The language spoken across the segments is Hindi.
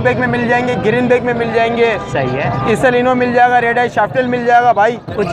बैक में मिल जाएंगे, ग्रीन बैक में मिल जाएंगे। सही है। इसलिनो मिल जाएगा, रेड आई शाफ्टेल मिल जाएगा भाई। कुछ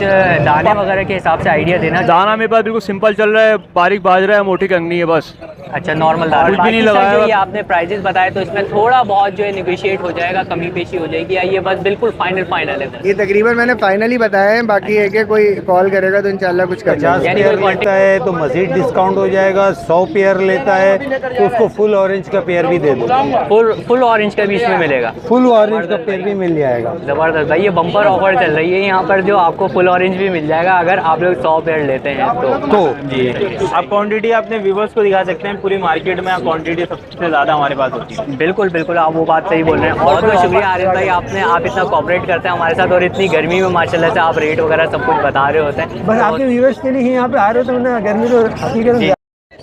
दाने वगैरह के हिसाब से आइडिया देना। दाना मेरे पास बिल्कुल सिंपल चल रहा है, बारीक बाज रहा है, मोटी कंगनी है बस। अच्छा, नॉर्मल दाना। कुछ भी नहीं लगाया। जो ये आपने प्राइजेस बताए तो इसमें थोड़ा बहुत जो है निगोशिएट हो जाएगा, कमी पेशी हो जाएगी, या ये बस बिल्कुल फाइनल है? ये तकरीबन मैंने फाइनल ही बताया है, बाकी है कि कोई कॉल करेगा तो इंशाल्लाह कुछ कर जाएगा। 50 पेयर लेता है तो मजीद डिस्काउंट हो जाएगा। 100 पेयर लेता है तो उसको फुल ऑरेंज का पेयर भी दे दो। फुल ऑरेंज का भी इसमें मिलेगा? फुल ऑरेंज का पेयर भी मिल जाएगा। जबरदस्त भाई, ये बम्पर ऑफर चल रही है यहाँ पर, जो आपको फुल ऑरेंज भी मिल जाएगा अगर आप लोग 100 पेयर लेते हैं तो जी। आप क्वांटिटी अपने व्यूवर्स को दिखा सकते हैं, पूरी मार्केट में क्वांटिटी सबसे ज़्यादा हमारे पास होती है। बिल्कुल आप वो बात सही बोल रहे हैं। बहुत बहुत शुक्रिया आरिफ भाई, आप इतना कोऑपरेट करते हैं हमारे साथ, और इतनी गर्मी में माशाल्लाह से आप रेट वगैरह सब कुछ बता रहे होते हैं। बस आपके व्यूअर्स के लिए यहाँ पे आ रहे हो तो गर्मी तो हकीकत में।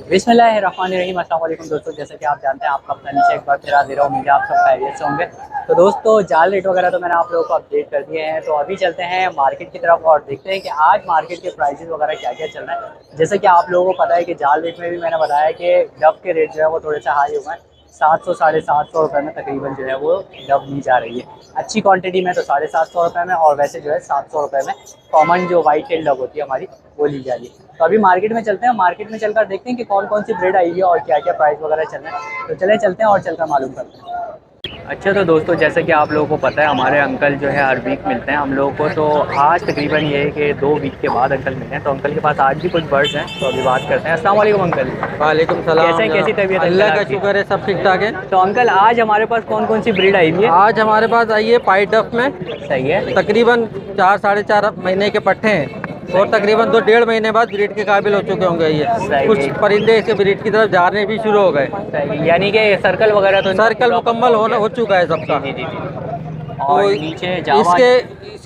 बिस्मिल्लाहिर्रहमानिर्रहीम, अस्सलाम वालेकुम दोस्तों। जैसे कि आप जानते हैं, आपका अपना नीचे एक बार फिर हाजिर हूँ, आप सब खैरियत से होंगे। तो दोस्तों, जाल रेट वगैरह तो मैंने आप लोगों को अपडेट कर दिए हैं, तो अभी चलते हैं मार्केट की तरफ और देखते हैं कि आज मार्केट के प्राइसेस वगैरह क्या क्या चल रहा है। जैसे कि आप लोगों को पता है कि जाल रेट में भी मैंने बताया कि डब के रेट जो है वो थोड़े से हाई हो गए। 700 साढ़े 700 रुपये में तकरीबन जो है वो डब ली जा रही है। अच्छी क्वांटिटी में तो 750 रुपये में, और वैसे जो है 700 रुपये में कॉमन जो वाइट टेल डब होती है हमारी, वो ली जा रही है। तो अभी मार्केट में चलते हैं, मार्केट में चलकर देखते हैं कि कौन कौन सी ब्रेड आई है और क्या क्या प्राइस वगैरह चल रहे हैं। तो चले चलते हैं और चलकर मालूम करते हैं। अच्छा, तो दोस्तों जैसे कि आप लोगों को पता है, हमारे अंकल जो है हर वीक मिलते हैं हम लोगों को। तो आज तकरीबन ये है कि 2 वीक के बाद अंकल मिले हैं, तो अंकल के पास आज भी कुछ बर्ड्स हैं, तो अभी बात करते हैं। अस्सलाम वालेकुम अंकल। वालेकुम सलाम। कैसे, कैसी तबीयत? अल्लाह का शुक्र है, सब ठीक ठाक है। तो अंकल आज हमारे पास कौन कौन सी ब्रीड आई हुई है? आज हमारे पास आई है पाइट डफ में। सही है। तकरीबन 4 साढ़े 4 महीने के पट्टे हैं, और तकरीबन 2-1.5 महीने बाद ब्रीड के काबिल हो चुके होंगे ये। कुछ परिंदे इसके ब्रीड की तरफ जाने भी शुरू हो गए, यानी कि सर्कल वगैरह तो सर्कल मुकम्मल हो चुका है सबका। और नीचे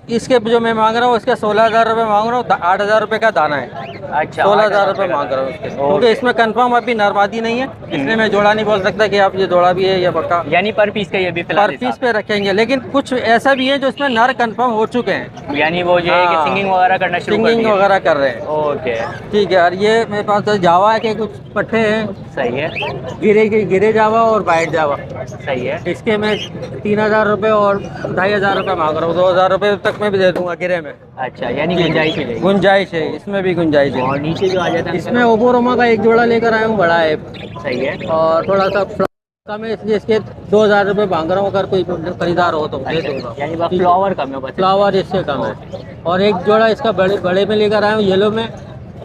इसके जो मैं मांग रहा हूँ, इसके 16,000 रुपये मांग रहा हूँ। 8,000 रुपये का दाना है। अच्छा, 16,000 रुपये मांग रहा हूँ इसके, क्योंकि इसमें कंफर्म अभी नरमादी नहीं है, इसलिए मैं जोड़ा नहीं बोल सकता कि आप ये जोड़ा भी है या पक्का। यानी पर पीस का ये भी पर पीस पे रखेंगे, लेकिन कुछ ऐसा भी है जो इसमें नर कंफर्म हो चुके हैं, यानी वो जो है कि सिंगिंग वगैरह करना शुरू कर सिंगिंग वगैरह कर रहे हैं। ओके, ठीक है। और ये मेरे पास तो जावा के कुछ पट्टे हैं। सही है। गिरे जावा और वाइट जावा। सही है। इसके मैं 3,000 रुपये और 2,500 रुपये मांग रहा हूँ। 2,000 रुपये तक मैं भी दे दूंगा गिरे में। अच्छा, यानी गुंजाइश है? गुंजाइश है, इसमें भी गुंजाइश है। और नीचे जो आ जाता है इसमें ओबोरोमा का एक जोड़ा लेकर आया हूँ, बड़ा है। सही है। और थोड़ा सा कम है, इसलिए इसके 2,000 रुपये मांग रहा हूँ। अगर कोई खरीदार हो तो दे दूँगा। यानी फ्लावर कम है? फ्लावर इससे कम है। और एक जोड़ा इसका बड़े में लेकर आया हूँ, येलो में।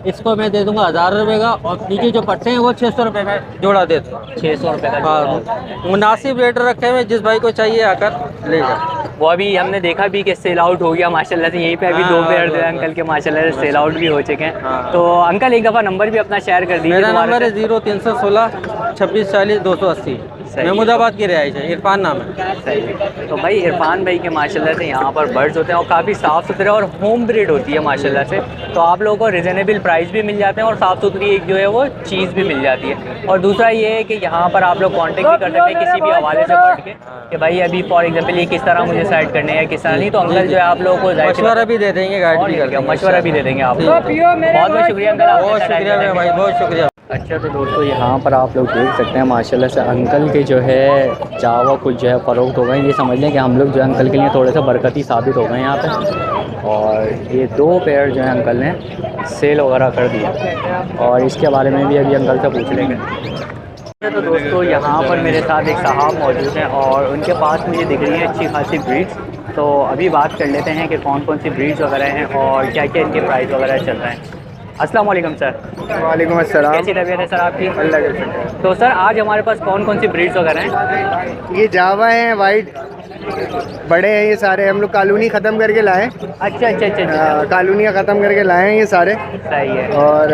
इसको मैं दे दूंगा 1,000 रुपये का, और नीचे जो पट्टे हैं वो 600 रुपये में जोड़ा दे दूँगा। 600 रुपये का? हाँ, मुनासिब रेट रखे हुए, जिस भाई को चाहिए आकर ले जाए। वो अभी हमने देखा भी कि सेल आउट हो गया माशाल्लाह से, यहीं पे अभी 2 पेयर जो है अंकल के माशाल्लाह से सेल आउट भी हो चुके हैं। तो अंकल एक दफ़ा नंबर भी अपना शेयर कर दीजिए। मेरा नंबर है 0316 26 40 280। महमूदाबाद की रिहाइश है, इरफान नाम है। सही है। तो भाई इरफान भाई के माशाल्लाह से यहाँ पर बर्ड्स होते हैं, और काफ़ी साफ़ सुथरे और होम ब्रीड होती है माशाल्लाह से। तो आप लोगों को रिजनेबल प्राइस भी मिल जाते हैं, और साफ़ सुथरी एक जो है वो चीज़ भी मिल जाती है। और दूसरा ये है कि यहाँ पर आप लोग कॉन्टेक्ट भी कर सकते हैं किसी भी हवाले से बढ़ के, कि भाई अभी फॉर एग्जाम्पल ये किस तरह मुझे सेट करने हैं, किस तरह नहीं। तो अंकल जो है आप लोगों को मशवरा भी दे देंगे, गाइड भी कर देंगे, मशवरा भी दे देंगे आप। बहुत बहुत शुक्रिया अंकल, बहुत शुक्रिया भाई, बहुत शुक्रिया। अच्छा, तो दोस्तों यहाँ पर आप लोग देख सकते हैं माशाल्लाह से अंकल के जो है जावा कुछ जो है फ़रोख्त हो गए। ये समझ लें कि हम लोग जो है अंकल के लिए थोड़े से बरकती साबित हो गए यहाँ पे। और ये 2 पेयर जो है अंकल ने सेल वगैरह कर दिया, और इसके बारे में भी अभी अंकल से पूछ लेंगे। तो दोस्तों यहाँ पर मेरे साथ एक साहब मौजूद हैं, और उनके पास मुझे दिख रही है अच्छी खासी ब्रीड्स। तो अभी बात कर लेते हैं कि कौन कौन सी ब्रीड्स वगैरह हैं और क्या क्या इनके प्राइस वगैरह चल रहे हैं। अस्सलाम वालेकुम सर। वालेकुम अस्सलाम। कैसी तबीयत है सर आपकी? अल्लाह का शुक्र। तो सर आज हमारे पास कौन कौन सी ब्रीड्स वगैरह हैं? ये जावा है, वाइट बड़े हैं ये सारे। हम लोग कॉलोनी ख़त्म करके लाए। अच्छा। कॉलोनियाँ ख़त्म करके लाए हैं ये सारे। सही है। और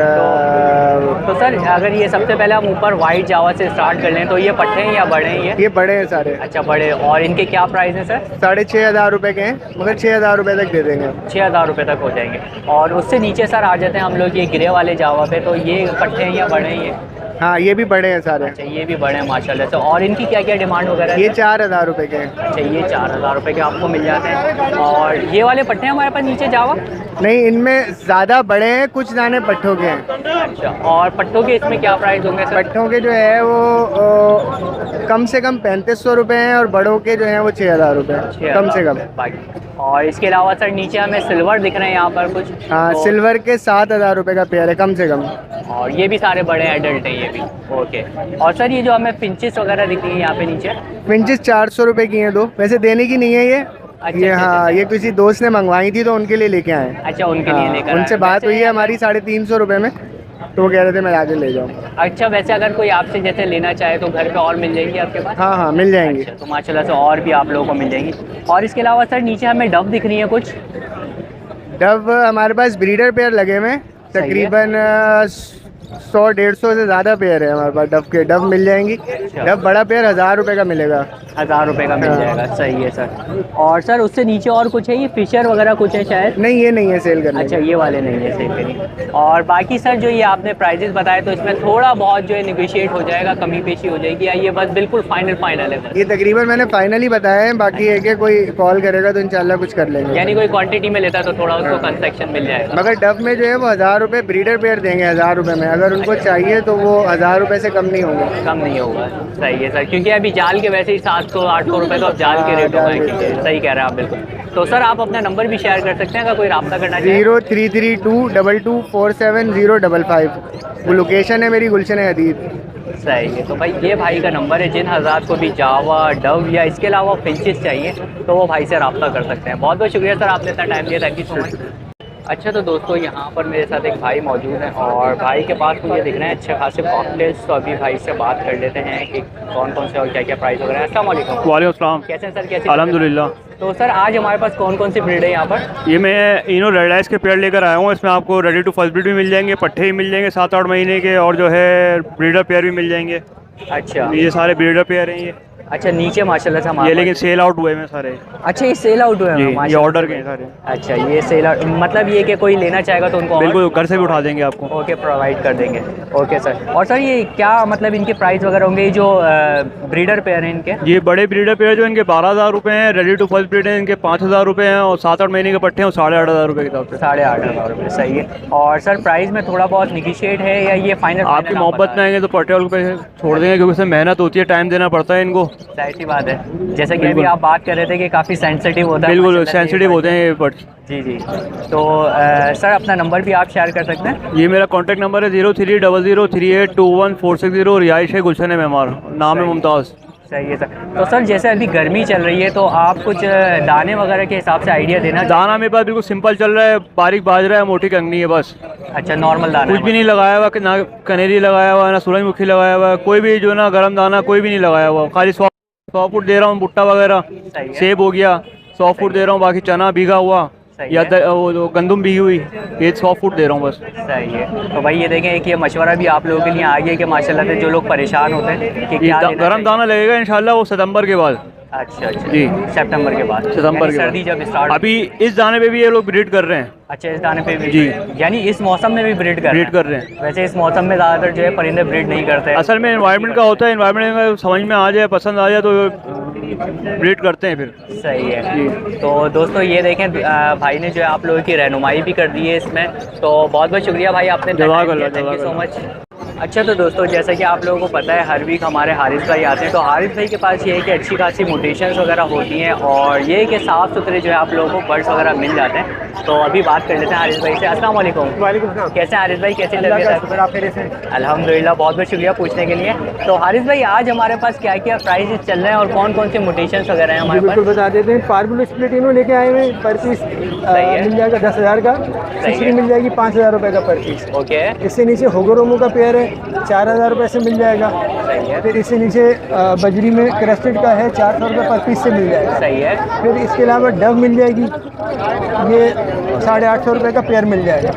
तो सर अगर ये सबसे पहले हम ऊपर वाइट जावा से स्टार्ट कर लें, तो ये पट्टे हैं या बड़े हैं? ये बड़े हैं सारे। अच्छा, बड़े। और इनके क्या प्राइस हैं सर? 6,500 रुपये के हैं, मगर 6,000 रुपये तक दे देंगे। 6,000 रुपये तक हो जाएंगे। और उससे नीचे सर आ जाते हैं हम लोग ये गिरे वाले जावा पे, तो ये पट्टे हैं या बड़े हैं? हाँ ये भी बड़े हैं सारे। अच्छा ये भी बड़े हैं माशाल्लाह से। और इनकी क्या क्या डिमांड वगैरह है? ये 4,000 रुपये के हैं। अच्छा ये 4,000 रुपये के आपको मिल जाते हैं। और ये वाले पट्टे हैं हमारे पास नीचे जावा? नहीं, इनमें ज़्यादा बड़े हैं, कुछ दाने पट्ठों के हैं। अच्छा, और पट्टों के इसमें क्या प्राइस होंगे सर? पट्ठों के जो है वो कम से कम 3500 रुपये हैं और बड़ों के जो हैं वो 6,000 रुपये कम से कम। बाकी और इसके अलावा सर नीचे हमें सिल्वर दिख रहे हैं यहाँ पर कुछ? हाँ तो, सिल्वर के 7,000 रुपये का पेयर है कम से कम। और ये भी सारे बड़े एडल्ट हैं ये भी। ओके। और सर ये जो हमें फिंचेस वगैरह दिख रही है यहाँ पे नीचे? फिंचेस 400 रुपये की हैं दो, वैसे देने की नहीं है ये। अच्छा, ये अच्छा, हाँ अच्छा। ये किसी दोस्त ने मंगवाई थी तो उनके लिए लेके आए। अच्छा उनके लिए लेकर आए। उनसे बात हुई है हमारी 350 रुपये में, तो वो कह रहे थे मैं आगे ले जाऊँ। अच्छा वैसे अगर कोई आपसे जैसे लेना चाहे तो घर पे और मिल जाएगी आपके पास? हाँ हाँ मिल जाएंगी। अच्छा, तो माशाल्लाह से और भी आप लोगों को मिल जाएगी। और इसके अलावा सर नीचे हमें डव दिख रही है कुछ? डव हमारे पास ब्रीडर पेयर लगे हुए हैं, तकरीबन 100-150 से ज़्यादा पेयर है हमारे पास डव के। डव मिल जाएंगी। डव बड़ा पेयर 1,000 रुपये का मिलेगा। 1,000 रुपये का मिल जाएगा। सही है सर। और सर उससे नीचे और कुछ है? ये फिशर वगैरह कुछ है शायद? नहीं ये नहीं है सेल करने अच्छा ये वाले नहीं है सेल करनी। और बाकी सर जो ये आपने प्राइजेस बताए तो इसमें थोड़ा बहुत जो है निगोशिएट हो जाएगा, कमी पेशी हो जाएगी, या ये बस बिल्कुल फाइनल है बस? ये तकरीबन मैंने फाइनल ही बताया है, बाकी है कि कोई कॉल करेगा तो इंशाल्लाह कुछ कर लेंगे। यानी कोई क्वांटिटी में लेता तो थोड़ा उसको कंसेक्शन मिल जाएगा। मगर डव में जो है वो 1,000 रुपये ब्रीडर पेयर देंगे 1,000 रुपये में। अगर उनको चाहिए तो वो 1,000 रुपये से कम नहीं होंगे। कम नहीं होगा। सही है सर, क्योंकि अभी जाल के वैसे ही 700-800 रुपये तो अब जाल के रेट हो गए। सही कह रहे हैं आप बिल्कुल। तो सर आप अपना नंबर भी शेयर कर सकते हैं अगर कोई रब्ता करना चाहे? 0332224705। वो लोकेशन है मेरी गुलशन हदीद। सही है। तो भाई ये भाई का नंबर है, जिन हज़रात को भी जावा, डव या इसके अलावा फिंचेस चाहिए तो वो भाई से रब्ता कर सकते हैं। बहुत बहुत शुक्रिया सर आपने इतना टाइम दिया। Thank you so much. अच्छा तो दोस्तों यहाँ पर मेरे साथ एक भाई मौजूद हैं और भाई के पास मुझे दिख रहे हैं अच्छे खासे कॉकटेल्स। तो अभी भाई से बात कर लेते हैं कि कौन कौन से और क्या क्या प्राइस वगैरह है। अस्सलाम वालेकुम। वालेकुम अस्सलाम। कैसे हैं सर? कैसे? अल्हम्दुलिल्लाह। तो सर आज हमारे पास कौन कौन सी ब्रीड है यहाँ पर? ये मैं इनो रेड आइस के पेड़ लेकर आया हूँ। इसमें आपको रेडी टू फर्स्ट ब्रीड भी मिल जाएंगे, पट्टे भी मिल जाएंगे 7-8 महीने के, और जो है ब्रीडर पेयर भी मिल जाएंगे। अच्छा ये सारे ब्रीडर पेयर हैं ये। अच्छा नीचे माशाल्लाह से हमारे ये लेकिन सेल आउट हुए हैं सारे। अच्छा ये सेल आउट हुए हैं ये माशाल्लाह ऑर्डर से। के हैं सारे। अच्छा ये सेल आउट मतलब ये कि कोई लेना चाहेगा तो उनको बिल्कुल घर से भी उठा देंगे आपको। ओके प्रोवाइड कर देंगे। Okay sir. और सर ये क्या मतलब इनके प्राइस वगैरह होंगे? ये जो ब्रीडर पेयर हैं इनके? ये बड़े ब्रीडर पेयर जो इनके 12,000 रुपये हैं, रेडी टू फर्स्ट ब्रीड है इनके 5,000 रुपये हैं, और 7-8 महीने के पट्टे हैं 8,500 रुपये के हिसाब से। 8,500 रुपये। सही है। और सर प्राइस में थोड़ा बहुत निगोशिएट है या ये फाइनल? आपकी मोहब्बत में आएंगे तो पट्टे पे छोड़ देंगे, क्योंकि उसमें मेहनत होती है, टाइम देना पड़ता है इनको। जाहिर सी बात है। जैसे कि अभी आप बात कर रहे थे कि काफ़ी सेंसिटिव होता है। बिल्कुल सेंसिटिव होते हैं ये बर्ड्स। जी जी। तो सर अपना नंबर भी आप शेयर कर सकते हैं? ये मेरा कॉन्टैक्ट नंबर है 0300382146। रिहाइश है गुलशन है मेमार, नाम है मुमताज़। सही है सर। तो सर जैसे अभी गर्मी चल रही है तो आप कुछ दाने वगैरह के हिसाब से आइडिया देना? दाना मेरे पास बिल्कुल सिंपल चल रहा है, बारीक बाजरा है, मोटी कंगनी है बस। अच्छा नॉर्मल दाना? कुछ भी नहीं लगाया हुआ, ना कनेरी लगाया हुआ, ना सूरजमुखी लगाया हुआ, कोई भी जो ना गर्म दाना कोई भी नहीं लगाया हुआ। खाली 100 फुट दे रहा हूँ भुट्टा वगैरह, सेब हो गया 100 फुट दे रहा हूँ, बाकी चना भीगा हुआ या वो गंदम भीगी हुई, ये 100 फुट दे रहा हूँ बस। सही है। तो भाई ये देखें कि ये मशवरा भी आप लोगों के लिए आ गया कि माशाल्लाह से जो लोग परेशान होते हैं कि क्या गर्म दाना लगेगा इंशाल्लाह वो सितंबर के बाद। अच्छा अच्छा जी सितंबर के बाद। सितंबर के सर्दी जब स्टार्ट। अभी इस दाने पे भी ये लोग ब्रीड कर रहे हैं। अच्छा इस दाने पे भी? जी। यानी इस मौसम में भी ब्रीड कर रहे हैं। वैसे इस मौसम में ज़्यादातर जो है परिंदे ब्रीड नहीं करते हैं। असल में एनवायरनमेंट का होता है, एनवायरनमेंट में समझ में आ जाए, पसंद आ जाए तो ब्रीड करते हैं फिर। सही है। तो दोस्तों ये देखें भाई ने जो है आप लोगों की रहनुमाई भी कर दी है इसमें, तो बहुत बहुत शुक्रिया भाई आपने। Thank you so much. अच्छा तो दोस्तों जैसा कि आप लोगों को पता है हर वीक हमारे हारिस भाई आते हैं, तो हारिस भाई के पास ये है कि अच्छी खासी म्यूटेशंस वगैरह होती हैं और ये है कि साफ़ सुथरे जो है आप लोगों को बर्ड्स वगैरह मिल जाते हैं। तो अभी बात कर लेते हैं हारिस भाई से। अस्सलाम वालेकुम। वालेकुम सलाम। कैसे हारिस भाई? कैसे लगे? अल्हम्दुलिल्लाह। बहुत बहुत शुक्रिया पूछने के लिए। तो हारिस भाई आज हमारे पास क्या क्या प्राइसेस चल रहे हैं और कौन कौन से म्यूटेशंस वगैरह हैं हमारे पास? बिल्कुल बता देते हैं। पार्बुल स्प्लिट इनो लेके आए हुए पर पीस मिल जाएगा 10,000 का। सिसरी मिल जाएगी 5,000 रुपये का पर पीस। ओके। इससे नीचे होगोरोमो का पेयर है 4,000 रुपये से मिल जाएगा। सही है। फिर इससे नीचे बजरी में क्रेस्टेड का है 400 रुपये पर पीस से मिल जाएगा। सही है। फिर इसके अलावा डव मिल जाएगी, ये 850 रुपये का पेयर मिल जाएगा।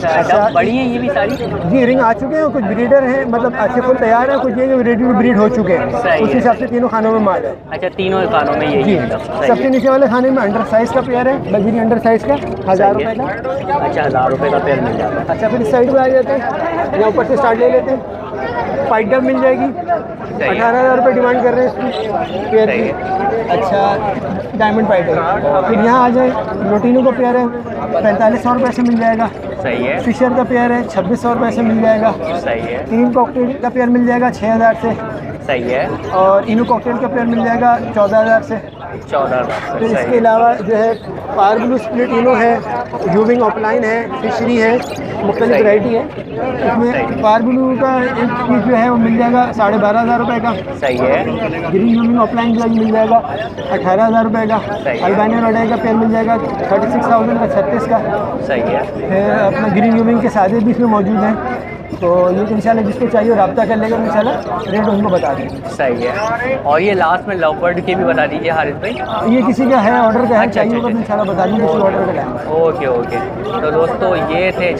अच्छा बड़ी है ये भी सारी? जी रिंग आ चुके हैं, कुछ ब्रीडर हैं मतलब अच्छे फुल तैयार हैं, कुछ ये रेडी टू ब्रीड हो चुके हैं। उस हिसाब से तीनों खानों में माल है। अच्छा तीनों खानों में यही जी। है। सबसे नीचे वाले खाने में अंडर साइज का पेयर है, बजरी अंडर साइज का 1,000 रुपये का। अच्छा 1,000 रुपये का पेयर मिल जाता है। अच्छा फिर इस साइड पे आ जाते हैं या ऊपर से स्टार्ट ले लेते हैं। वाइट डब मिल जाएगी, 18,000 रुपये डिमांड कर रहे हैं इसकी पेयर की। अच्छा डायमंड पाइट है। फिर यहाँ आ जाए, लोटिनो का पेयर है 4500 रुपये से मिल जाएगा। सही है। फिशर का पेयर है 2600 रुपये से मिल जाएगा। सही है। क्रीम कॉकटेल का पेयर मिल जाएगा 6000 से। सही है। और इनो कॉकटेल का पेयर मिल जाएगा 14,000 से। 14,000। फिर इसके अलावा जो है पावर ब्लू स्प्लिट इनो है, यूविंग ऑफलाइन है, फिशरी है, मुख्तलिफ वैरायटी है। इसमें पावर ब्लू का एक पीस जो है वो मिल जाएगा 12,500 रुपये का। सही है। ग्रीन यूविंग ऑफलाइन जो मिल जाएगा 18,000 रुपये का। अल्बानियन रोडे का पेयर मिल जाएगा 36,000 का, 36 का। सही है। फिर अपना ग्रीन यूविंग के सादे भी इसमें मौजूद हैं। तो ये इंशाल्लाह जिसको चाहिए रब्ता कर लेगा, इंशाल्लाह रेट उनको बता देंगे। सही है। और ये लास्ट में लव बर्ड के भी बता दीजिए हारिस भाई। ये किसी का है ऑर्डर का है, अच्छा, चाहिए होगा तो इंशाल्लाह बता देंगे, किसी ऑर्डर का टाइम। Okay okay. तो दोस्तों ये थे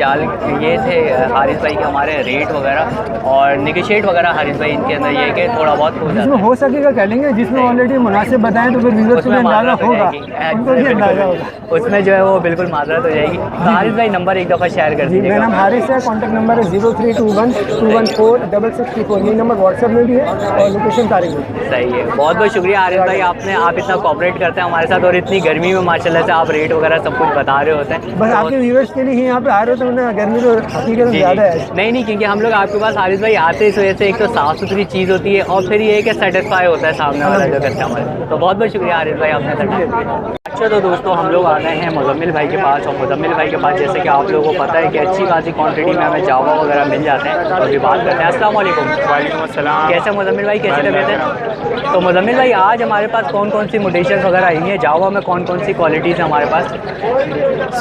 हारिस भाई के हमारे रेट वगैरह और निगोशिएट वगैरह हारिस भाई इनके अंदर ये कि थोड़ा बहुत हो जाता जिसमें हो सकेगा कर लेंगे, जिसमें ऑलरेडी मुनासिब बताएं तो फिर व्यूअर्स को भी अंदाजा होगा, उनको भी अंदाजा होगा। उसमें जो है वो बिल्कुल माजरत हो जाएगी। तो हारिस भाई नंबर एक दफ़ा शेयर कर जी, मेरा दीजिएगा। नाम हारिस है, कॉन्टैक्ट नंबर है 0321214664। ये नंबर व्हाट्सएप में भी है और लोकेशन तारीख में। सही है। बहुत बहुत शुक्रिया हारिस भाई, आप इतना कोऑपरेट करते हैं हमारे साथ और इतनी गर्मी में माशाल्लाह से आप रेट वगैरह सब कुछ बता रहे होते हैं। बस आपके व्यूअर्स के लिए ही यहाँ पे आ रहे हो, तो उन्हें गर्मी तो हकीकत में जी, ज़्यादा है। नहीं क्योंकि हम लोग आपके पास हारिस भाई आते इस वजह से एक तो साफ़ सुथरी चीज़ होती है और फिर ये है कि सेटिस्फाई होता है सामने वाला जो कस्टमर। तो बहुत बहुत शुक्रिया हारिस भाई आपने तक। अच्छा तो दोस्तों हम लोग आ गए हैं मुजम्मिल भाई के पास और मुजम्मिल भाई के पास जैसे कि आप लोगों को पता है कि अच्छी खासी क्वांटिटी में हमें जावा वगैरह मिल जाते हैं। तो अभी बात करते हैं। अस्सलाम वालेकुम। वालेकुम अस्सलाम। कैसे मुजम्मिल भाई, कैसे तबीयत है? तो मुजम्मिल भाई आज हमारे पास कौन कौन सी मोडेशन वगैरह आई हैं, जावा में कौन कौन सी क्वालिटीज़ हैं हमारे पास?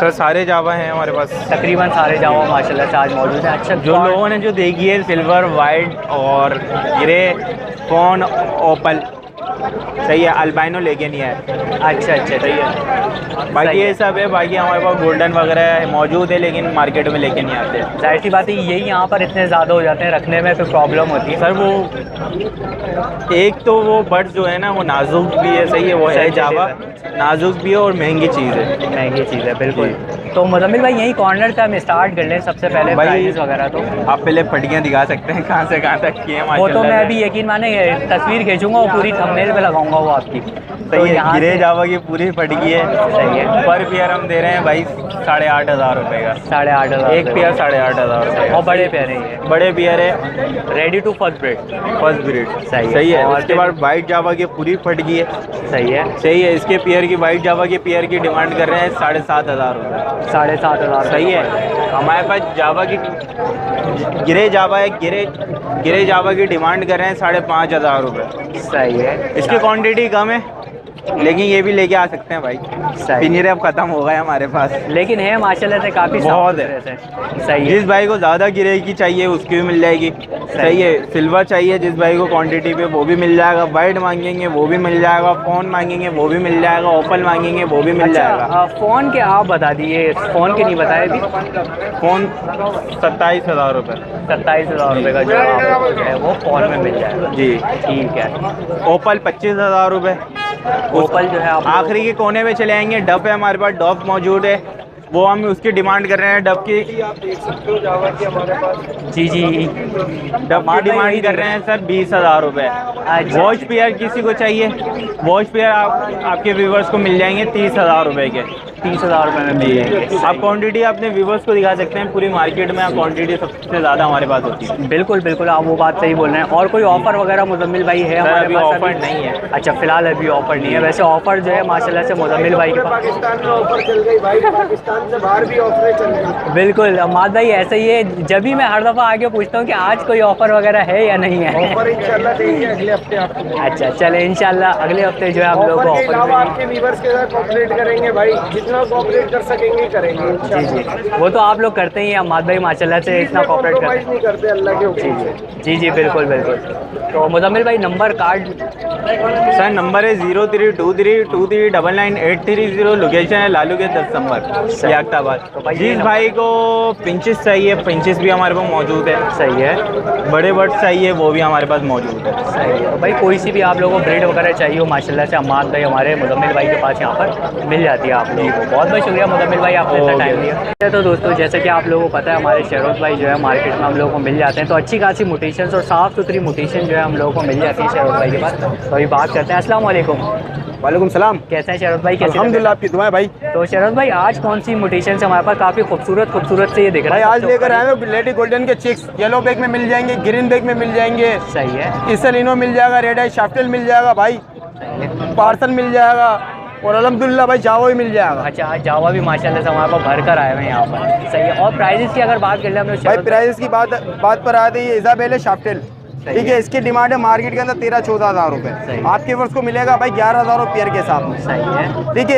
सर सारे जावा हैं हमारे पास, तकरीबन सारे जावा माशाल्लाह से आज मौजूद हैं। अच्छा जो लोगों ने जो देखी है सिल्वर, वाइट और ग्रे, कॉन, ओपल, सही है। अल्बाइनो लेके नहीं है। अच्छा सही है। बाकी ये सब है, बाकी हमारे पास गोल्डन वगैरह मौजूद है लेकिन मार्केट में लेके नहीं आते। जाहिर सी बात है यही यहाँ पर इतने ज़्यादा हो जाते हैं, रखने में फिर प्रॉब्लम होती है। सर वो एक तो वो बर्ड जो है ना वो नाजुक भी है, सही है, वो है जावा, नाजुक भी है और महंगी चीज़ है। महंगी चीज़ है बिल्कुल। तो मुजम्मिल भाई यहीं कॉर्नर से हम स्टार्ट कर लें सबसे पहले भाई प्राइस वगैरह। तो आप पहले फटियाँ दिखा सकते हैं कहाँ से कहाँ तक की है? वो तो मैं अभी यकीन माने तस्वीर खींचूंगा और पूरी थंबनेल पे लगाऊंगा वो आपकी। सही है। गिरे जावा की पूरी फटकी है। सही है। पर पेयर हम दे रहे हैं भाई 8,500 रुपये का। 8,500 एक पेयर 8,500 रुपये। और बड़े पेयर है ये, बड़े पेयर है, रेडी टू फर्स्ट ब्रीड। सही है। और उसके बाद वाइट जावा की पूरी फटकी है। सही है। इसके पेयर की, वाइट जावा के पेयर की डिमांड कर रहे हैं 7,500 रुपये। 7,500 सही है। हमारे पास जावा की गिरे जावा है, गिरे जावा की डिमांड कर रहे हैं 5,500 रुपये। सही है। इसकी क्वांटिटी कम है लेकिन ये भी लेके आ सकते हैं भाई। पिंजरे अब खत्म हो गए हमारे पास, लेकिन है माशाल्लाह से काफ़ी बहुत है। सही है। जिस भाई को ज़्यादा गिरे की चाहिए उसकी भी मिल जाएगी। सही है। सिल्वर चाहिए जिस भाई को क्वांटिटी पे वो भी मिल जाएगा। वाइट मांगेंगे वो भी मिल जाएगा। फ़ोन मांगेंगे वो भी मिल जाएगा। ओपल मांगेंगे वो भी मिल जाएगा। फ़ोन के आप बता दिए, फ़ोन के नहीं बताए अभी। फ़ोन 27,000 रुपये। 27,000 रुपये का जो आपको है वो फ़ोन में मिल जाएगा। जी ठीक है। ओपल 25,000 रुपये। ओपल जो है आप आखिरी के कोने में चले आएंगे। डब है हमारे पास, डब मौजूद है, वो हम उसकी डिमांड कर रहे हैं। डब की आप देख सकते हो जावा की हमारे पास। जी डब की डिमांड कर रहे हैं सर 20,000 रुपये। वॉच पेयर किसी को चाहिए, वॉच पेयर आपके व्यूवर्स को मिल जाएंगे 30,000 रुपये के। 30,000 रुपये में मिल जाएंगे। आप क्वांटिटी अपने व्यूवर्स को दिखा सकते हैं। पूरी मार्केट में क्वांटिटी सबसे ज़्यादा हमारे पास होती है। बिल्कुल आप वो बात सही बोल रहे हैं। और कोई ऑफर वगैरह मुजम्मिल भाई है हमारे अभी पास? ऑफर नहीं है। अच्छा फिलहाल अभी ऑफर नहीं है। वैसे ऑफर जो है माशाल्लाह से मुजम्मिल भाई के पास पाकिस्तान में ऑफर चल गई भाई, पाकिस्तान से बाहर भी ऑफर चल गई। बिल्कुल अमाद भाई ऐसे ही है। जब भी मैं हर दफ़ा आके पूछता हूँ कि आज कोई ऑफर वगैरह है या नहीं है। ऑफर इंशाल्लाह देंगे अगले हफ्ते आपको। अच्छा चले इंशाल्लाह अगले हफ्ते जो है हम लोग को ऑफर के अलावा ऑफर आपके व्यूअर्स के साथ कोऑपरेट करेंगे भाई, जितना कोऑपरेट कर सकेंगे करेंगे। जी वो तो आप लोग करते ही हैं अमाद भाई माशाल्लाह से इतना कोऑपरेट करते हैं। नहीं करते अल्लाह के हुक्म से। जी बिल्कुल। तो मुजम्मिल भाई नंबर कार्ड सर नंबर है 032323999830। लोकेशन है लालू के 10 नंबर। जागता तो भाई। भाई जिस भाई को पिंचेस चाहिए पिंचेस भी हमारे पास मौजूद है। सही है। बड़े बर्ड चाहिए वो भी हमारे पास मौजूद है। सही है। तो भाई कोई सी भी आप लोगों को ब्रीड वगैरह चाहिए हो माशाल्लाह से अम्माद भाई हमारे मुजम्मिल भाई के पास यहाँ पर मिल जाती है आप लोगों को। बहुत बहुत शुक्रिया मुजम्मिल भाई आपने इतना टाइम दिया। तो दोस्तों जैसे कि आप लोगों को पता है हमारे शहरोज भाई जो है मार्केट में हम लोगों को मिल जाते हैं, तो अच्छी खासी मोटेशंस और साफ़ सुथरी मोटेशन जो है हम लोगों को मिल जाती है शहरोज भाई के पास। तो अभी बात करते हैं। अस्सलाम वालेकुम। वालेकुम सलाम। कैसे हैं शहरोज भाई? कैसे अल्हम्दुलिल्लाह, आपकी दुआएं भाई। तो शहरोज भाई आज कौन सी मोटेशन से हमारे पास काफ़ी खूबसूरत से ये दिख रहा भाई है? आज लेकर आए हैं लेडी गोल्डन के चिक्स। येलो बैग में मिल जाएंगे, ग्रीन बैग में मिल जाएंगे, सही है। इसलिनो मिल जाएगा, रेड आई शाफ्टेल मिल जाएगा भाई, पार्सल मिल जाएगा और अल्हम्दुलिल्लाह भाई जावा भी मिल जाएगा। अच्छा आज जावा भी माशाल्लाह से हमारे पास भर कर आए हुए हैं यहाँ पर। सही है। और प्राइजेस की अगर बात कर ले हमने भाई प्राइस की बात पर आते हैं। इजाबेल शाफ्टेल ठीक है, इसकी डिमांड है मार्केट के अंदर 13-14 हज़ार रुपये। आपके वर्ष को मिलेगा भाई 11,000 रुपये पेयर के हिसाब में। सही है। ठीक है।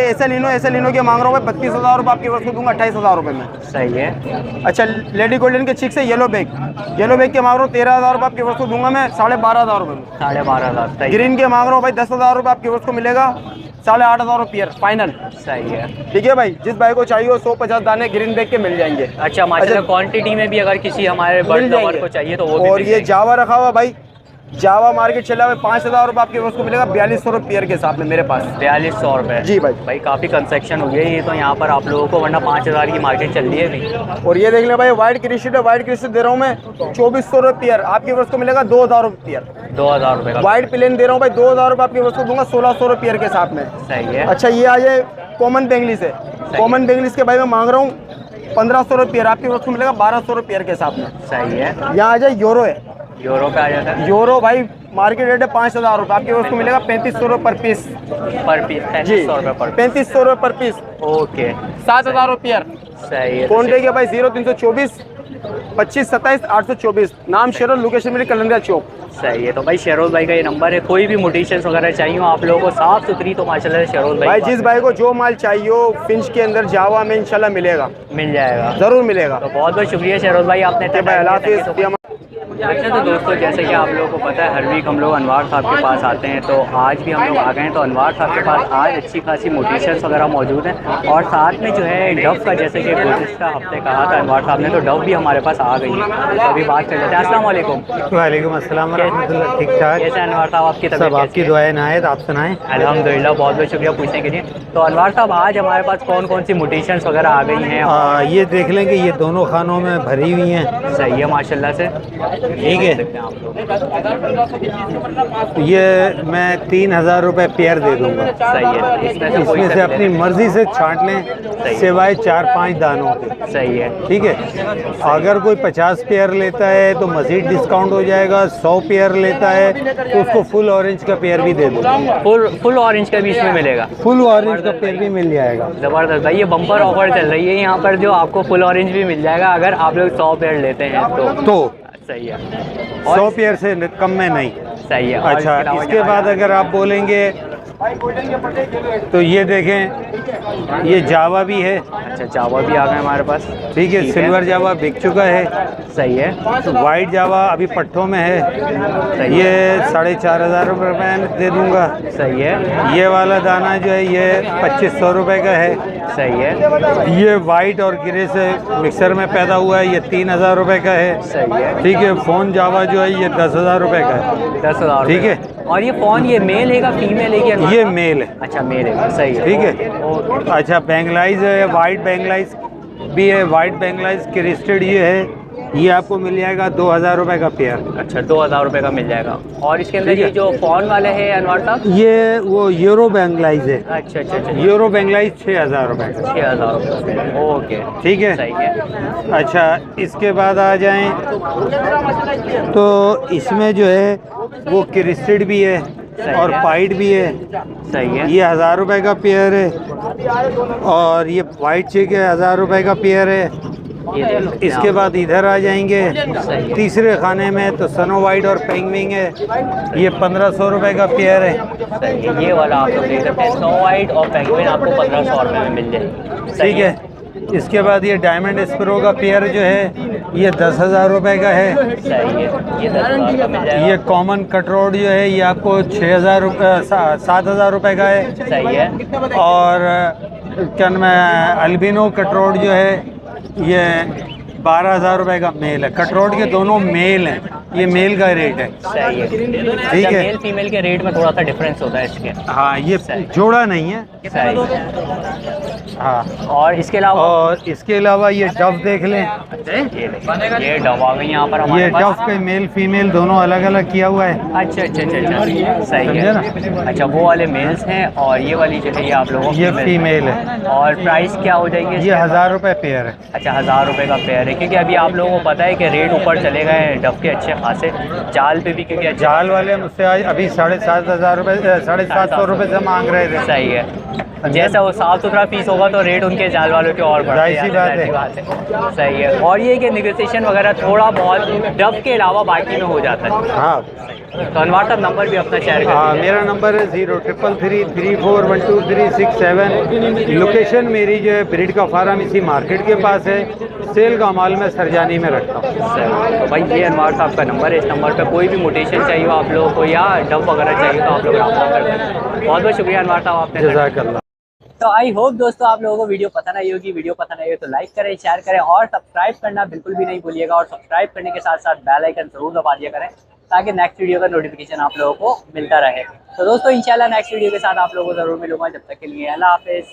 एसएलिनो के मांग रहा हूँ भाई 32,000 रुपये, आपके वर्ष को दूंगा 28,000 रुपये में। सही है। अच्छा लेडी गोल्डन के चिक से येलो बैग के मांग रहा हूँ 13,000 रुपये, आपके वर्ष को दूंगा मैं 12,500 रुपये में। 12,500। ग्रीन के मांग रहा हूँ भाई 10,000 रुपये, आपके वर्ष को मिलेगा 8,500 रुपये फाइनल। सही है। ठीक है भाई, जिस भाई को चाहिए वो 150 दाने ग्रीन बैग के मिल जाएंगे। अच्छा माशाल्लाह क्वांटिटी में भी अगर किसी हमारे बर्ड लवर को चाहिए तो वो भी और मिल ये जावा रखा हुआ भाई, जावा मार्केट चला हुआ 5,000 रुपये, आपके उसको मिलेगा 4,200 रुपये पेयर के हिसाब में मेरे पास। 4,200 रुपये। जी भाई। भाई काफ़ी कंसेक्शन हो गया ये तो यहाँ पर आप लोगों को, वरना 5,000 की मार्केट चल रही है अभी। और ये देख ले भाई व्हाइट क्रिस्टल है, व्हाइट क्रिस्टल दे रहा हूँ मैं 2,400 रुपये पेयर, आपके उसको मिलेगा 2,000 रुपये पेयर। 2,000 रुपये का। व्हाइट प्लेन दे रहा हूँ भाई 2,000 रुपये, आपके उसको दूंगा 1,600 रुपये पेयर के हिसाब में। सही है। अच्छा ये आ जाए कॉमन बेंगलिस है, कॉमन बेंगलिस के भाई मैं मांग रहा हूँ 1,500 रुपये पेयर, आपके उसको मिलेगा 1,200 रुपये पेयर के हिसाब में। सही है। यहाँ आ जाए यूरो है, यूरो पे आ जाता है। यूरो भाई मार्केट रेट है 5,000 रुपये, आपके उसको मिलेगा 3,500 रुपये पर पीस। पर पीस 3,500 रुपये पर। 3,500 रुपये पर पीस। ओके। 7,000 रुपये पेयर। सही है। कॉन्टेक्ट है भाई 0324 25 27 824, नाम शेरोज, लोकेशन मेरी कलंदरिया चौक। सही है। तो भाई शहरोज भाई का ये नंबर है, कोई भी मोटिवेशंस वगैरह चाहिए हो आप लोगों को साफ़ सुथरी तो माशाल्लाह शहरोज भाई जिस भाई को जो माल चाहिए हो फिंच के अंदर जावा में इंशाल्लाह मिलेगा, मिल जाएगा, ज़रूर मिलेगा। तो बहुत बहुत शुक्रिया शहरोज भाई आपने। भाई अल्लाह हाफिज़। अच्छा तो दोस्तों जैसे कि आप लोगों को पता है हर वीक हम लोग अनवार साहब के पास आते हैं, तो आज भी हम लोग आ गए हैं। तो अनवार साहब के पास आज अच्छी खासी मोटिवेशंस वगैरह मौजूद हैं और साथ में जो है डव का, जैसे कि गुज़िश्ता हफ्ते कहा था अनवार साहब ने, तो डव भी हमारे पास आ गई है। तो अभी बात कर लेते हैं। अस्सलाम वालेकुम। वालेकुम अस्सलाम वरहमतुल्लाह। ठीक ठाक। कैसे अनवार साहब? आपकी तबीयत सब आपकी दुआएं नायत, आप सुनाएं। अल्हम्दुलिल्लाह। बहुत बहुत शुक्रिया पूछने के लिए। तो अनवार साहब आज हमारे पास कौन कौन सी मोटिवेशंस वगैरह आ गई हैं? ये देख लें कि ये दोनों खानों में भरी हुई हैं। सही है माशाल्लाह से। ठीक है। ये मैं 3,000 रुपये पेयर दे दूंगा। सही है। इसमें से अपनी मर्जी से छांट लें सिवाय 4-5 दानों के। सही है। ठीक है। अगर कोई 50 पेयर लेता है तो मज़ीद डिस्काउंट हो जाएगा। 100 पेयर लेता है तो उसको फुल ऑरेंज का पेयर भी दे दूंगा। फुल ऑरेंज का भी इसमें मिलेगा? फुल ऑरेंज का पेयर भी मिल जाएगा। ज़बरदस्त भाई, ये बम्पर ऑफर चल रही है यहाँ पर, जो आपको फुल ऑरेंज भी मिल जाएगा अगर आप लोग 100 पेयर लेते हैं तो। सही है। 100 पेयर से कम में नहीं। सही है। अच्छा इसके बाद अगर आप बोलेंगे तो ये देखें ये जावा भी है। अच्छा जावा भी आ गए हमारे पास। ठीक है। सिल्वर जावा बिक चुका है। सही है। वाइट जावा अभी पट्टों में है, ये 4,500 रुपये में दे दूंगा। सही है। ये वाला दाना जो है ये 2,500 रुपये का है। सही है। ये वाइट और ग्रे से मिक्सर में पैदा हुआ है, ये 3,000 रुपये का है। सही है। ठीक है। फ़ोन जावा जो है ये 10,000 रुपये का है। 10,000। ठीक है। और ये फ़ोन ये मेल है का फीमेल है क्या? ये मेल है। अच्छा मेल है। सही है। ठीक है। अच्छा बेंगलाइज है, वाइट बेंगलाइज भी है। वाइट बेंगलाइज क्रिस्टेड ये है, ये आपको मिल जाएगा 2,000 रुपये का पेयर। अच्छा 2,000 रुपये का मिल जाएगा। और इसके अंदर ये जो फ़ोन वाले हैं अनवर साहब, ये वो यूरो बेंगलाइज है। अच्छा अच्छा अच्छा। यूरो बेंगलाइज 6,000 रुपये का। 6,000 रुपये। ओके ठीक है। सही है। अच्छा इसके बाद आ जाएं तो इसमें जो है वो क्रिस्टेड भी है और पाइड भी है। सही है। ये 1,000 रुपये का पेयर है और ये वाइट चेक है 1,000 रुपये का पेयर है। इसके बाद इधर आ जाएंगे तीसरे खाने में तो सनो वाइट और पेंगविंग है, ये 1,500 रुपये का पेयर है। ये वाला आप लोग देख सकते हैं, स्नो वाइट और पेंगुइन आपको 1,500 रुपये में मिल जाएगी। ठीक है। इसके बाद ये डायमंड स्प्रो का पेयर जो है ये 10,000 रुपये का है। सही है। ये 10,000 का मिल जाएगा। ये कॉमन कटरोड जो है ये आपको 7,000 रुपये का है। सही है। और क्या नाम है, अल्बिनो कटरोड जो है ये 12,000 रुपये का मेल है। कटरोड के दोनों मेल हैं, ये मेल का रेट है। सही है। ठीक है। मेल फीमेल के रेट में थोड़ा सा डिफरेंस होता है इसके। हाँ, ये जोड़ा नहीं है। सही है। हाँ, और इसके अलावा और इसके अलावा ये डव देख लें, ये डव आ गई यहाँ पर ये हमारे डव पास। के मेल फीमेल दोनों अलग अलग किया हुआ है। अच्छा अच्छा अच्छा अच्छा, सही समझे है ना? अच्छा, वो वाले मेल्स हैं और ये वाली जो है ये आप लोगों ये की फीमेल है। और प्राइस क्या हो जाएगी इसके? ये 1,000 रुपये पेयर है। अच्छा, 1000 रुपये का पेयर है, क्योंकि अभी आप लोगों को पता है कि रेट ऊपर चले गए हैं डव के अच्छे खासे। जाल पे भी क्योंकि जाल वाले मुझसे आज अभी 7,500 रुपये 750 रुपये से मांग रहे थे। सही है। जैसा वो साफ़ सुथरा पीस होगा तो रेट उनके जाल वालों के और बढ़ते जाहिर सी बात है। बात है। सही है। और ये कि नेगोशिएशन वगैरह थोड़ा बहुत डव के अलावा बाकी में हो जाता है। हाँ, तो अनवार साहब नंबर भी अपना शेयर कर हाँ, दीजिए। मेरा नंबर है 0333412367। लोकेशन मेरी जो है ब्रीड का फार्म इसी मार्केट के पास है। सेल का माल मैं सरजानी में रखता हूँ। तो भाई ये अनवार साहब का नंबर है, इस नंबर पे कोई भी मोटेशन चाहिए हो आप लोगों को या डव वगैरह चाहिए तो आप लोग रब्ता कर सकते हैं। बहुत बहुत शुक्रिया अनवार साहब आपने। जज़ाकल्लाह। तो आई होप दोस्तों आप लोगों को वीडियो पसंद आई होगी। वीडियो पसंद आई हो तो लाइक करें, शेयर करें और सब्सक्राइब करना बिल्कुल भी नहीं भूलिएगा। और सब्सक्राइब करने के साथ साथ बेल आइकन जरूर दबा दिया करें ताकि नेक्स्ट वीडियो का नोटिफिकेशन आप लोगों को मिलता रहे। तो दोस्तों इंशाल्लाह नेक्स्ट वीडियो के साथ आप लोगों को ज़रूर मिलूंगा। जब तक के लिए अल्लाह हाफिज़।